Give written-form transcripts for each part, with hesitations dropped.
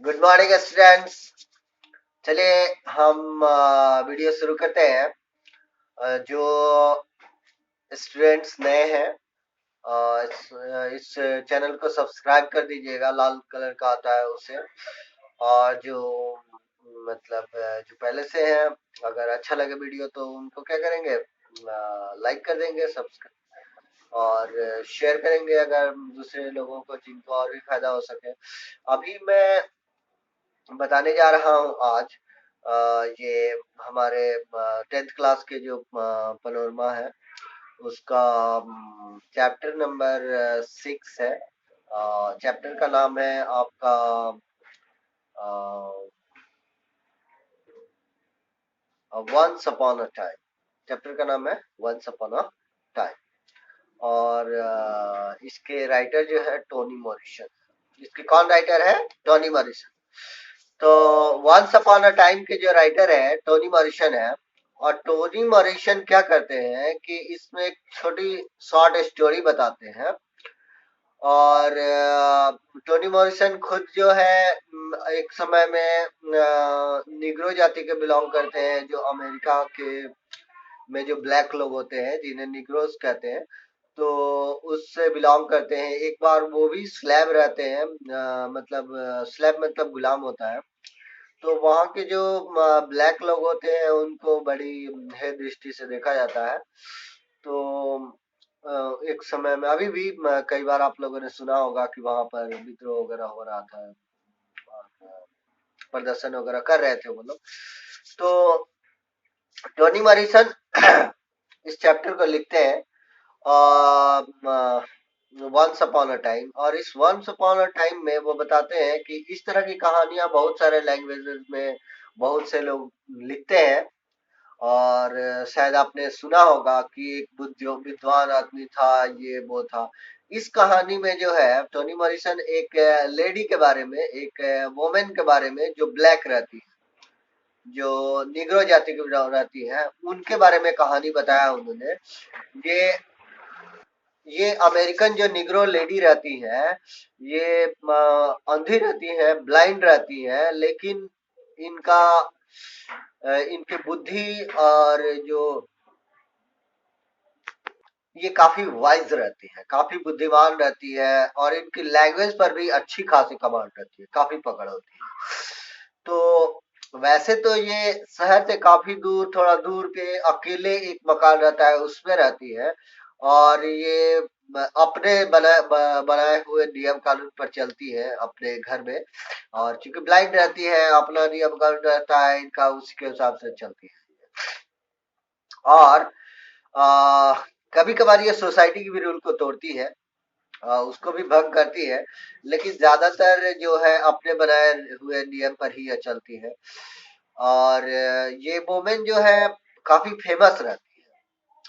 Good morning students. चलिए हम video शुरू करते हैं। जो स्टूडेंट्स नए हैं इस चैनल को सब्सक्राइब कर दीजिएगा, लाल कलर का आता है उसे। और जो जो पहले से हैं, अगर अच्छा लगे वीडियो तो उनको क्या करेंगे, लाइक कर देंगे, सब्सक्राइब और शेयर करेंगे अगर दूसरे लोगों को, जिनको और भी फायदा हो सके। अभी मैं बताने जा रहा हूँ आज ये हमारे 10th क्लास के जो पनोरमा है उसका चैप्टर नंबर 6 है। चैप्टर का नाम है आपका once upon a time. Chapter का नाम है वंस अपॉन अ टाइम। और इसके राइटर जो है टोनी मॉरिसन। इसके कौन राइटर है? Tony Morrison. तो वंस अपॉन अ टाइम के जो राइटर है टोनी मॉरिसन है। और टोनी मॉरिसन क्या करते हैं कि इसमें एक छोटी शॉर्ट स्टोरी बताते हैं। और टोनी मॉरिसन खुद जो है एक समय में निग्रो जाति के बिलोंग करते हैं, जो अमेरिका के में जो ब्लैक लोग होते हैं जिन्हें निग्रोस कहते हैं, तो उससे बिलोंग करते हैं। एक बार वो भी स्लैब रहते हैं, स्लैब मतलब गुलाम होता है। तो वहाँ के जो ब्लैक लोग होते हैं उनको बड़ी हे दृष्टि से देखा जाता है। तो एक समय में अभी भी कई बार आप लोगों ने सुना होगा कि वहाँ पर विद्रोह वगैरह हो रहा था और प्रदर्शन वगैरह कर रहे थे वो लोग। तो टोनी मॉरिसन इस चैप्टर को लिखते हैं वंस अपॉन अ टाइम। और इस वंस अपॉन अ टाइम में वो बताते हैं कि इस तरह की कहानियां बहुत सारे लैंग्वेजेस में बहुत से लोग लिखते हैं। और शायद आपने सुना होगा कि एक विद्वान आदमी था, ये वो था। इस कहानी में जो है टोनी मॉरिसन एक लेडी के बारे में, एक वोमेन के बारे में जो ब्लैक रहती है, जो निग्रो जाति की रहती है, उनके बारे में कहानी बताया उन्होंने। ये ये अमेरिकन जो निग्रो लेडी रहती है, ये अंधी रहती है, ब्लाइंड रहती है, लेकिन इनका इनकी बुद्धि और जो ये काफी वाइज रहती है, काफी बुद्धिमान रहती है, और इनकी लैंग्वेज पर भी अच्छी खासी कमांड रहती है, काफी पकड़ होती है। तो वैसे तो ये शहर से काफी दूर, थोड़ा दूर पे अकेले एक मकान रहता है, उसमें रहती है। और ये अपने बनाए हुए नियम कानून पर चलती है अपने घर में। और चूंकि ब्लाइंड रहती है, अपना नियम कानून रहता है इनका, उसी के हिसाब से चलती है। और कभी कभार ये सोसाइटी की भी रूल को तोड़ती है, उसको भी भंग करती है, लेकिन ज्यादातर जो है अपने बनाए हुए नियम पर ही ये चलती है। और ये वोमेन जो है काफी फेमस रहती है।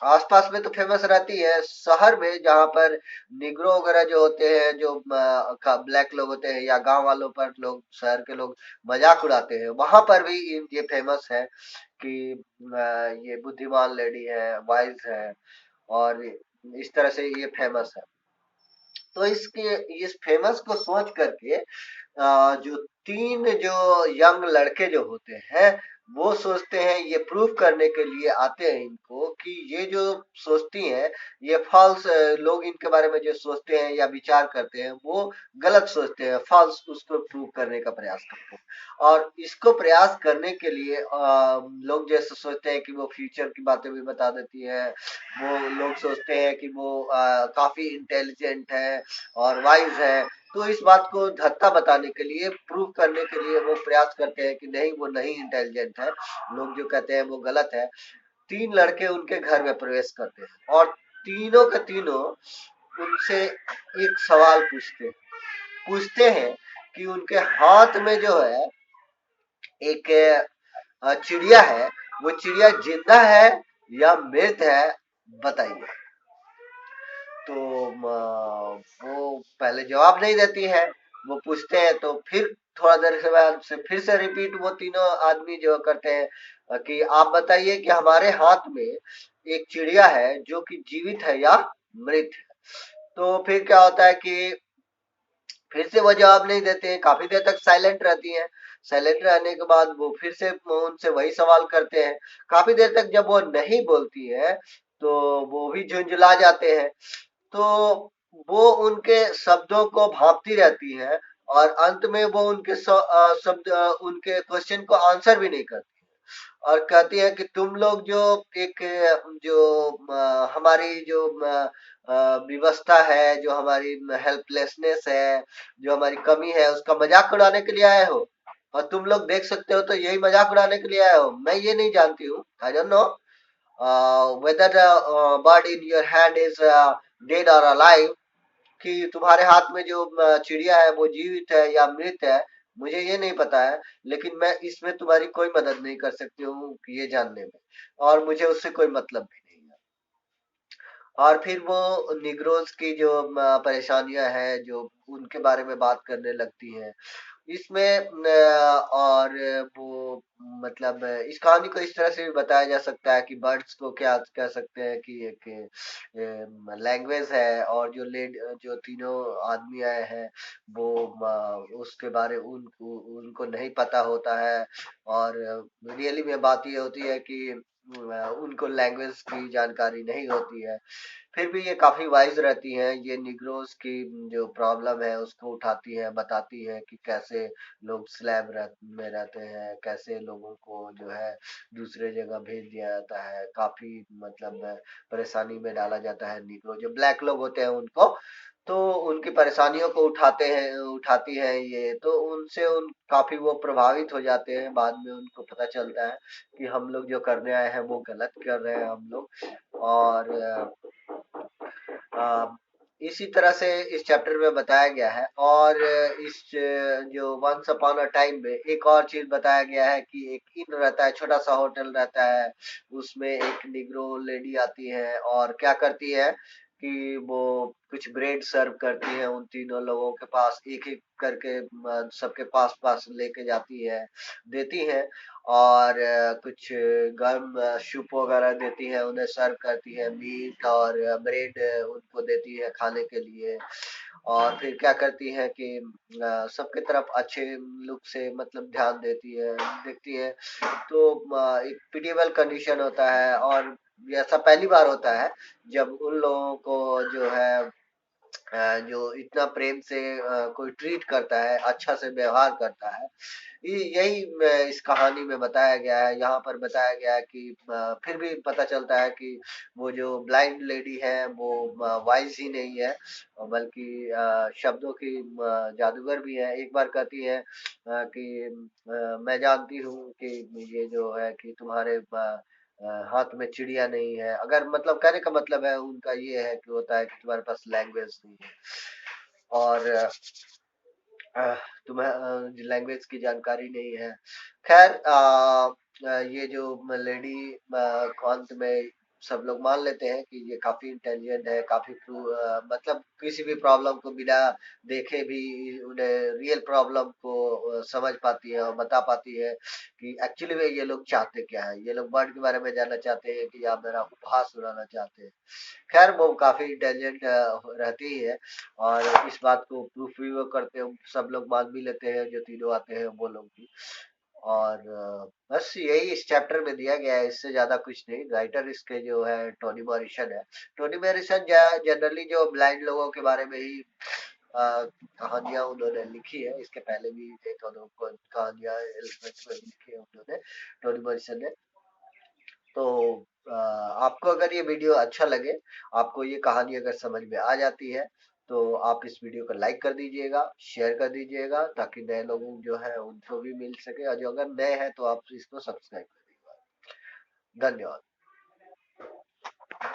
आसपास में तो फेमस रहती है, शहर में जहाँ पर निग्रो वगैरह जो होते हैं, जो ब्लैक लोग होते हैं, या गांव वालों पर लोग, शहर के लोग मजाक उड़ाते हैं, वहां पर भी ये फेमस है कि ये बुद्धिमान लेडी है, वाइज है। और इस तरह से ये फेमस है। तो इसके इस फेमस को सोच करके जो तीन जो यंग लड़के जो होते हैं, वो सोचते हैं, ये प्रूव करने के लिए आते हैं इनको कि ये जो सोचती हैं, ये फॉल्स, लोग इनके बारे में जो सोचते हैं या विचार करते हैं वो गलत सोचते हैं, फॉल्स, उसको प्रूव करने का प्रयास करते हैं। और इसको प्रयास करने के लिए लोग जैसे सोचते हैं कि वो फ्यूचर की बातें भी बता देती है, वो लोग सोचते हैं कि वो काफी इंटेलिजेंट है और वाइज है। तो इस बात को धक्का बताने के लिए, प्रूव करने के लिए वो प्रयास करते हैं कि नहीं, वो नहीं इंटेलिजेंट है, लोग जो कहते हैं वो गलत है। तीन लड़के उनके घर में प्रवेश करते हैं और तीनों के तीनों उनसे एक सवाल पूछते हैं कि उनके हाथ में जो है एक चिड़िया है, वो चिड़िया जिंदा है या मृत है, बताइए। तो वो पहले जवाब नहीं देती है। वो पूछते हैं तो फिर थोड़ा देर के बाद से फिर से रिपीट वो तीनों आदमी जो करते हैं कि आप बताइए कि हमारे हाथ में एक चिड़िया है जो कि जीवित है या मृत है। तो फिर क्या होता है कि फिर से वो जवाब नहीं देते हैं, काफी देर तक साइलेंट रहती हैं। साइलेंट रहने के बाद वो फिर से उनसे वही सवाल करते हैं। काफी देर तक जब वो नहीं बोलती है तो वो भी झुंझला जाते हैं। तो वो उनके शब्दों को भांपती रहती है और अंत में वो उनके शब्द उनके क्वेश्चन को आंसर भी नहीं करती और कहती है कि तुम लोग जो एक जो हमारी जो व्यवस्था है, जो हमारी हेल्पलेसनेस है, जो हमारी कमी है, उसका मजाक उड़ाने के लिए आए हो और तुम लोग देख सकते हो तो यही मजाक उड़ाने के लिए आए हो। मैं ये नहीं जानती हूँ, I don't know whether the bird in your hand is dead or alive, कि तुम्हारे हाथ में जो चिड़िया है वो जीवित है या मृत है, मुझे ये नहीं पता है। लेकिन मैं इसमें तुम्हारी कोई मदद नहीं कर सकती हूँ ये जानने में, और मुझे उससे कोई मतलब भी नहीं है। और फिर वो निग्रोज की जो परेशानियां हैं जो उनके बारे में बात करने लगती है इसमें। और वो मतलब इस कहानी को इस तरह से भी बताया जा सकता है कि बर्ड्स को क्या कह सकते हैं कि एक लैंग्वेज है, और जो लेड जो तीनों आदमी आए हैं वो उसके बारे उनको नहीं पता होता है। और रियली में बात ये होती है कि उनको लैंग्वेज की जानकारी नहीं होती है। फिर भी ये काफी वाइज रहती हैं, ये निग्रोस की जो प्रॉब्लम है उसको उठाती है, बताती है कि कैसे लोग में रहते हैं, कैसे लोगों को जो है दूसरे जगह भेज दिया जाता है, काफी मतलब परेशानी में डाला जाता है निग्रो जो ब्लैक लोग होते हैं उनको। तो उनकी परेशानियों को उठाती है ये, तो उनसे उन काफी वो प्रभावित हो जाते हैं। बाद में उनको पता चलता है कि हम लोग जो करने आए हैं वो गलत कर रहे हैं हम लोग। और अ, इसी तरह से इस चैप्टर में बताया गया है। और इस जो वंस अपॉन अ टाइम में एक और चीज बताया गया है कि एक इन रहता है, छोटा सा होटल रहता है, उसमें एक निग्रो लेडी आती है और क्या करती है कि वो कुछ ब्रेड सर्व करती है उन तीनों लोगों के पास, एक एक करके सबके पास पास लेके जाती है, देती है। और कुछ गर्म सूप वगैरह देती है, उन्हें सर्व करती है, मीट और ब्रेड उनको देती है खाने के लिए। और फिर क्या करती है कि सबके तरफ अच्छे लुक से मतलब ध्यान देती है, देखती है। तो एक पिटिएबल कंडीशन होता है, और ये ऐसा पहली बार होता है जब उन लोगों को जो है जो इतना प्रेम से कोई ट्रीट करता है, अच्छा से व्यवहार करता है। यही इस कहानी में बताया गया है। यहाँ पर बताया गया है कि फिर भी पता चलता है कि वो जो ब्लाइंड लेडी है वो वाइज ही नहीं है, बल्कि शब्दों की जादूगर भी है। एक बार कहती है कि मैं जानती हूँ कि ये जो है कि तुम्हारे हाथ में चिड़िया नहीं है, अगर मतलब कहने का मतलब है उनका ये है कि होता है कि तुम्हारे पास लैंग्वेज नहीं है, और तुम्हें लैंग्वेज की जानकारी नहीं है। खैर ये जो लेडी अंत में सब लोग मान लेते हैं कि ये काफी इंटेलिजेंट है, काफी मतलब किसी भी प्रॉब्लम को बिना देखे भी उन्हें रियल प्रॉब्लम को समझ पाती है और बता पाती है कि एक्चुअली में ये लोग चाहते क्या है। ये लोग वर्ड के बारे में जानना चाहते हैं कि या मेरा उपहास उड़ाना चाहते हैं। खैर वो काफी इंटेलिजेंट रहती ही है, और इस बात को प्रूफ भी वो करते हैं, सब लोग मान भी लेते हैं जो तीनों आते हैं वो लोग भी। और बस यही इस चैप्टर में दिया गया है, इससे ज्यादा कुछ नहीं। राइटर इसके जो है टोनी मॉरिसन है। टोनी मॉरिसन जनरली जो ब्लाइंड लोगों के बारे में ही कहानियां उन्होंने लिखी है, इसके पहले भी एक और दो कहानियां एलिफेंट में भी लिखी है उन्होंने, टोनी मॉरिसन ने। तो आपको अगर ये वीडियो अच्छा लगे, आपको ये कहानी अगर समझ में आ जाती है, तो आप इस वीडियो को लाइक कर दीजिएगा, शेयर कर दीजिएगा, ताकि नए लोगों जो है उनको भी मिल सके, और जो अगर नए हैं तो आप इसको सब्सक्राइब कर दीजिएगा। धन्यवाद।